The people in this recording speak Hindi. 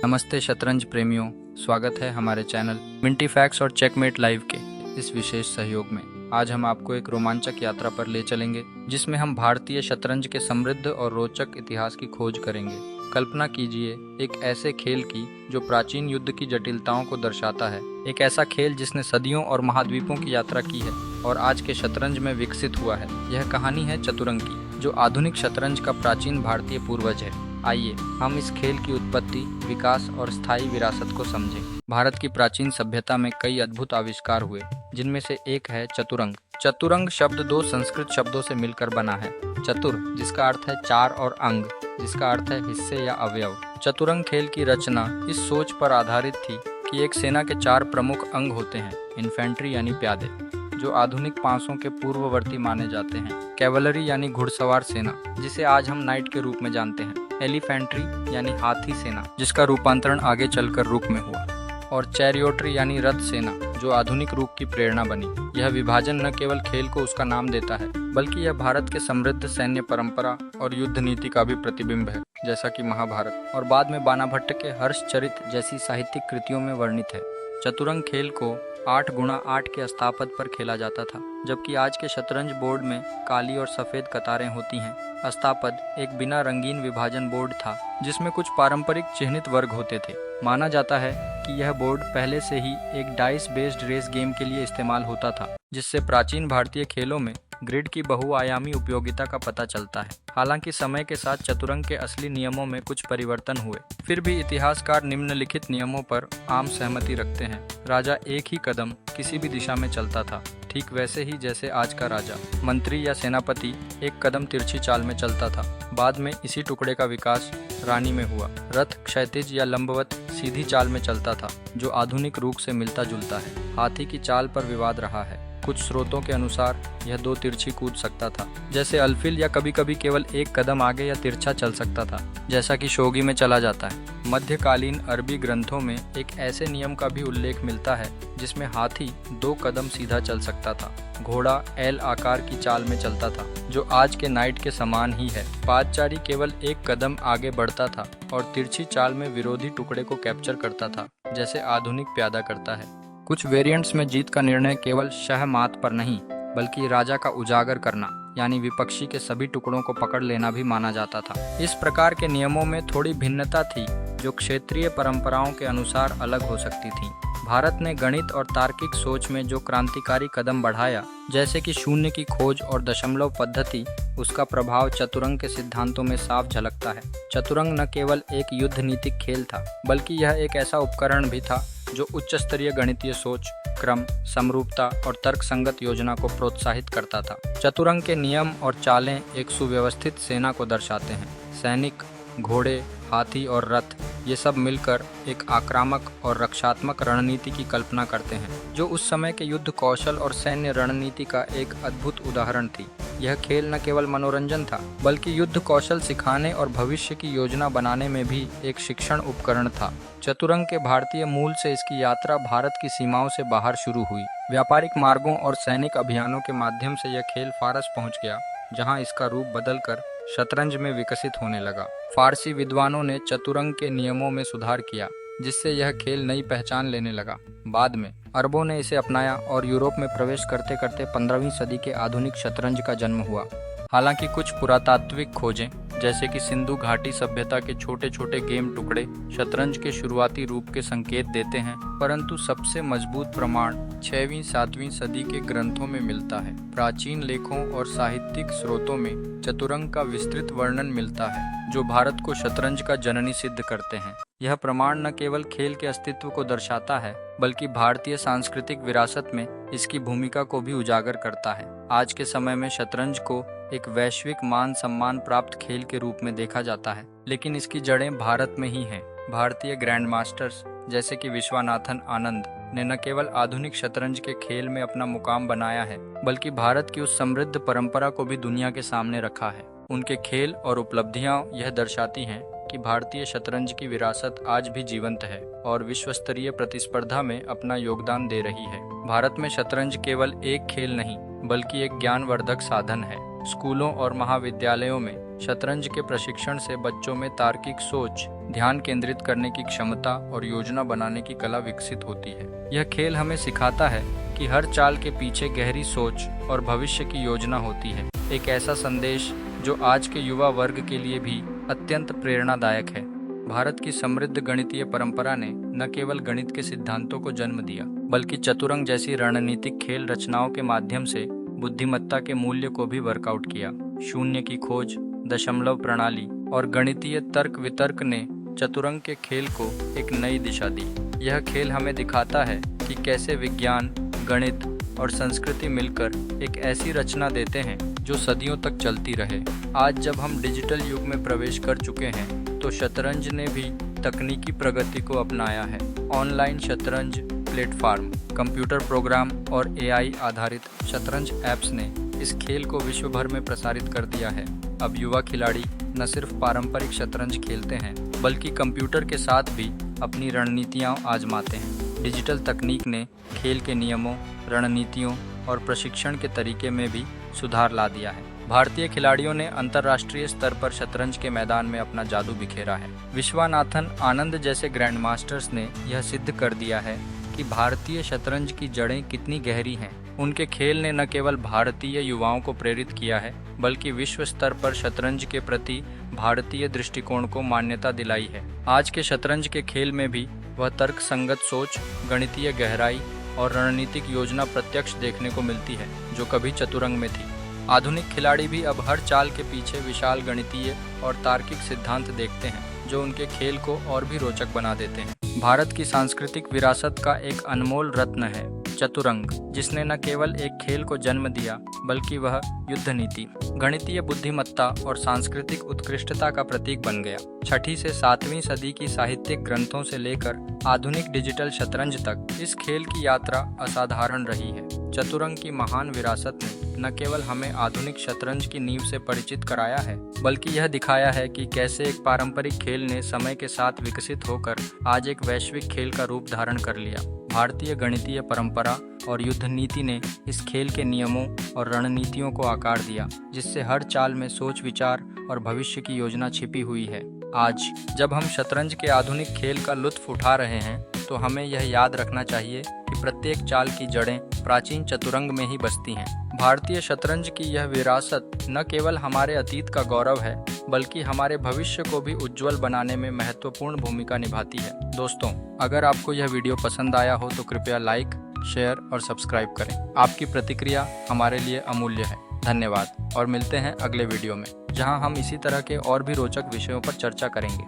नमस्ते शतरंज प्रेमियों, स्वागत है हमारे चैनल मिंटी फैक्ट्स और चेकमेट लाइव के इस विशेष सहयोग में। आज हम आपको एक रोमांचक यात्रा पर ले चलेंगे जिसमें हम भारतीय शतरंज के समृद्ध और रोचक इतिहास की खोज करेंगे। कल्पना कीजिए एक ऐसे खेल की जो प्राचीन युद्ध की जटिलताओं को दर्शाता है, एक ऐसा खेल जिसने सदियों और महाद्वीपों की यात्रा की है और आज के शतरंज में विकसित हुआ है। यह कहानी है चतुरंग की, जो आधुनिक शतरंज का प्राचीन भारतीय पूर्वज है। आइए हम इस खेल की उत्पत्ति, विकास और स्थायी विरासत को समझें। भारत की प्राचीन सभ्यता में कई अद्भुत आविष्कार हुए, जिनमें से एक है चतुरंग। चतुरंग शब्द दो संस्कृत शब्दों से मिलकर बना है। चतुर जिसका अर्थ है चार और अंग जिसका अर्थ है हिस्से या अवयव। चतुरंग खेल की रचना इस सोच पर आधारित थी कि एक सेना के चार प्रमुख अंग होते हैं, इन्फेंट्री यानी प्यादे, जो आधुनिक पांसों के पूर्ववर्ती माने जाते हैं, कैवलरी यानी घुड़सवार सेना, जिसे आज हम नाइट के रूप में जानते हैं, एलिफेंट्री यानी हाथी सेना, जिसका रूपांतरण आगे चलकर रुक में हुआ, और चैरियोट्री यानी रथ सेना, जो आधुनिक रूप की प्रेरणा बनी। यह विभाजन न केवल खेल को उसका नाम देता है, बल्कि यह भारत के समृद्ध सैन्य परंपरा और युद्ध नीति का भी प्रतिबिंब है, जैसा कि महाभारत और बाद में बानाभट्ट के हर्षचरित जैसी साहित्यिक कृतियों में वर्णित है। चतुरंग खेल को 8x8 के अस्तापद पर खेला जाता था, जबकि आज के शतरंज बोर्ड में काली और सफेद कतारें होती हैं। अस्तापद एक बिना रंगीन विभाजन बोर्ड था, जिसमें कुछ पारंपरिक चिह्नित वर्ग होते थे। माना जाता है कि यह बोर्ड पहले से ही एक डाइस बेस्ड रेस गेम के लिए इस्तेमाल होता था, जिससे प्राचीन भारतीय खेलों में ग्रिड की बहुआयामी उपयोगिता का पता चलता है। हालांकि समय के साथ चतुरंग के असली नियमों में कुछ परिवर्तन हुए, फिर भी इतिहासकार निम्नलिखित नियमों पर आम सहमति रखते हैं। राजा एक ही कदम किसी भी दिशा में चलता था, ठीक वैसे ही जैसे आज का राजा। मंत्री या सेनापति एक कदम तिरछी चाल में चलता था। बाद में इसी टुकड़े का विकास रानी में हुआ। रथ क्षैतिज या लंबवत सीधी चाल में चलता था, जो आधुनिक रूप से मिलता जुलता है। हाथी की चाल पर विवाद रहा है। कुछ स्रोतों के अनुसार यह दो तिरछी कूद सकता था, जैसे अल्फिल, या कभी कभी केवल एक कदम आगे या तिरछा चल सकता था, जैसा कि शोगी में चला जाता है। मध्यकालीन अरबी ग्रंथों में एक ऐसे नियम का भी उल्लेख मिलता है जिसमें हाथी 2 कदम सीधा चल सकता था। घोड़ा एल आकार की चाल में चलता था, जो आज के नाइट के समान ही है। पादचारी केवल 1 कदम आगे बढ़ता था और तिरछी चाल में विरोधी टुकड़े को कैप्चर करता था, जैसे आधुनिक प्यादा करता है। कुछ वेरिएंट्स में जीत का निर्णय केवल शह-मात पर नहीं, बल्कि राजा का उजागर करना, यानी विपक्षी के सभी टुकड़ों को पकड़ लेना भी माना जाता था। इस प्रकार के नियमों में थोड़ी भिन्नता थी, जो क्षेत्रीय परंपराओं के अनुसार अलग हो सकती थी। भारत ने गणित और तार्किक सोच में जो क्रांतिकारी कदम बढ़ाया, जैसे कि शून्य की खोज और दशमलव पद्धति, उसका प्रभाव चतुरंग के सिद्धांतों में साफ झलकता है। चतुरंग न केवल एक युद्ध नीतिक खेल था, बल्कि यह एक ऐसा उपकरण भी था जो उच्च स्तरीय गणितीय सोच, क्रम, समरूपता और तर्कसंगत योजना को प्रोत्साहित करता था। चतुरंग के नियम और चालें एक सुव्यवस्थित सेना को दर्शाते हैं। सैनिक, घोड़े, हाथी और रथ, ये सब मिलकर एक आक्रामक और रक्षात्मक रणनीति की कल्पना करते हैं, जो उस समय के युद्ध कौशल और सैन्य रणनीति का एक अद्भुत उदाहरण थी। यह खेल न केवल मनोरंजन था, बल्कि युद्ध कौशल सिखाने और भविष्य की योजना बनाने में भी एक शिक्षण उपकरण था। चतुरंग के भारतीय मूल से इसकी यात्रा भारत की सीमाओं से बाहर शुरू हुई। व्यापारिक मार्गों और सैनिक अभियानों के माध्यम से यह खेल फारस पहुंच गया, जहां इसका रूप बदलकर शतरंज में विकसित होने लगा। फारसी विद्वानों ने चतुरंग के नियमों में सुधार किया, जिससे यह खेल नई पहचान लेने लगा। बाद में अरबों ने इसे अपनाया और यूरोप में प्रवेश करते करते 15वीं सदी के आधुनिक शतरंज का जन्म हुआ। हालांकि कुछ पुरातात्विक खोजें, जैसे कि सिंधु घाटी सभ्यता के छोटे छोटे गेम टुकड़े, शतरंज के शुरुआती रूप के संकेत देते हैं, परंतु सबसे मजबूत प्रमाण 6वीं-7वीं सदी के ग्रंथों में मिलता है। प्राचीन लेखों और साहित्यिक स्रोतों में चतुरंग का विस्तृत वर्णन मिलता है, जो भारत को शतरंज का जननी सिद्ध करते हैं। यह प्रमाण न केवल खेल के अस्तित्व को दर्शाता है, बल्कि भारतीय सांस्कृतिक विरासत में इसकी भूमिका को भी उजागर करता है। आज के समय में शतरंज को एक वैश्विक मान सम्मान प्राप्त खेल के रूप में देखा जाता है, लेकिन इसकी जड़ें भारत में ही हैं। भारतीय ग्रैंड मास्टर्स जैसे कि विश्वनाथन आनंद ने न केवल आधुनिक शतरंज के खेल में अपना मुकाम बनाया है, बल्कि भारत की उस समृद्ध परंपरा को भी दुनिया के सामने रखा है। उनके खेल और उपलब्धियां यह दर्शाती हैं कि भारतीय शतरंज की विरासत आज भी जीवंत है और विश्व स्तरीय प्रतिस्पर्धा में अपना योगदान दे रही है। भारत में शतरंज केवल एक खेल नहीं, बल्कि एक ज्ञानवर्धक साधन है। स्कूलों और महाविद्यालयों में शतरंज के प्रशिक्षण से बच्चों में तार्किक सोच, ध्यान केंद्रित करने की क्षमता और योजना बनाने की कला विकसित होती है। यह खेल हमें सिखाता है कि हर चाल के पीछे गहरी सोच और भविष्य की योजना होती है। एक ऐसा संदेश जो आज के युवा वर्ग के लिए भी अत्यंत प्रेरणादायक है। भारत की समृद्ध गणितीय परंपरा ने न केवल गणित के सिद्धांतों को जन्म दिया, बल्कि चतुरंग जैसी रणनीतिक खेल रचनाओं के माध्यम से बुद्धिमत्ता के मूल्य को भी वर्कआउट किया। शून्य की खोज, दशमलव प्रणाली और गणितीय तर्क वितर्क ने चतुरंग के खेल को एक नई दिशा दी। यह खेल हमें दिखाता है कि कैसे विज्ञान, गणित और संस्कृति मिलकर एक ऐसी रचना देते हैं जो सदियों तक चलती रहे। आज जब हम डिजिटल युग में प्रवेश कर चुके हैं, तो शतरंज ने भी तकनीकी प्रगति को अपनाया है। ऑनलाइन शतरंज प्लेटफॉर्म, कंप्यूटर प्रोग्राम और AI आधारित शतरंज ऐप्स ने इस खेल को विश्व भर में प्रसारित कर दिया है। अब युवा खिलाड़ी न सिर्फ पारंपरिक शतरंज खेलते हैं, बल्कि कंप्यूटर के साथ भी अपनी रणनीतियां आजमाते हैं। डिजिटल तकनीक ने खेल के नियमों, रणनीतियों और प्रशिक्षण के तरीके में भी सुधार ला दिया है। भारतीय खिलाड़ियों ने अंतर्राष्ट्रीय स्तर पर शतरंज के मैदान में अपना जादू बिखेरा है। विश्वनाथन आनंद जैसे ग्रैंड मास्टर्स ने यह सिद्ध कर दिया है कि भारतीय शतरंज की जड़ें कितनी गहरी हैं। उनके खेल ने न केवल भारतीय युवाओं को प्रेरित किया है, बल्कि विश्व स्तर पर शतरंज के प्रति भारतीय दृष्टिकोण को मान्यता दिलाई है। आज के शतरंज के खेल में भी वह तर्क संगत सोच, गणितीय गहराई और रणनीतिक योजना प्रत्यक्ष देखने को मिलती है, जो कभी चतुरंग में थी। आधुनिक खिलाड़ी भी अब हर चाल के पीछे विशाल गणितीय और तार्किक सिद्धांत देखते हैं, जो उनके खेल को और भी रोचक बना देते हैं। भारत की सांस्कृतिक विरासत का एक अनमोल रत्न है चतुरंग, जिसने न केवल एक खेल को जन्म दिया, बल्कि वह युद्ध नीति, गणितीय बुद्धिमत्ता और सांस्कृतिक उत्कृष्टता का प्रतीक बन गया। 6वीं से 7वीं सदी की साहित्यिक ग्रंथों से लेकर आधुनिक डिजिटल शतरंज तक इस खेल की यात्रा असाधारण रही है। चतुरंग की महान विरासत ने न केवल हमें आधुनिक शतरंज की नींव से परिचित कराया है, बल्कि यह दिखाया है कि कैसे एक पारंपरिक खेल ने समय के साथ विकसित होकर आज एक वैश्विक खेल का रूप धारण कर लिया। भारतीय गणितीय परंपरा और युद्ध नीति ने इस खेल के नियमों और रणनीतियों को आकार दिया, जिससे हर चाल में सोच, विचार और भविष्य की योजना छिपी हुई है। आज जब हम शतरंज के आधुनिक खेल का लुत्फ उठा रहे हैं, तो हमें यह याद रखना चाहिए कि प्रत्येक चाल की जड़ें प्राचीन चतुरंग में ही बसती हैं। भारतीय शतरंज की यह विरासत न केवल हमारे अतीत का गौरव है, बल्कि हमारे भविष्य को भी उज्जवल बनाने में महत्वपूर्ण भूमिका निभाती है। दोस्तों, अगर आपको यह वीडियो पसंद आया हो तो कृपया लाइक, शेयर और सब्सक्राइब करें। आपकी प्रतिक्रिया हमारे लिए अमूल्य है। धन्यवाद और मिलते हैं अगले वीडियो में, जहां हम इसी तरह के और भी रोचक विषयों पर चर्चा करेंगे।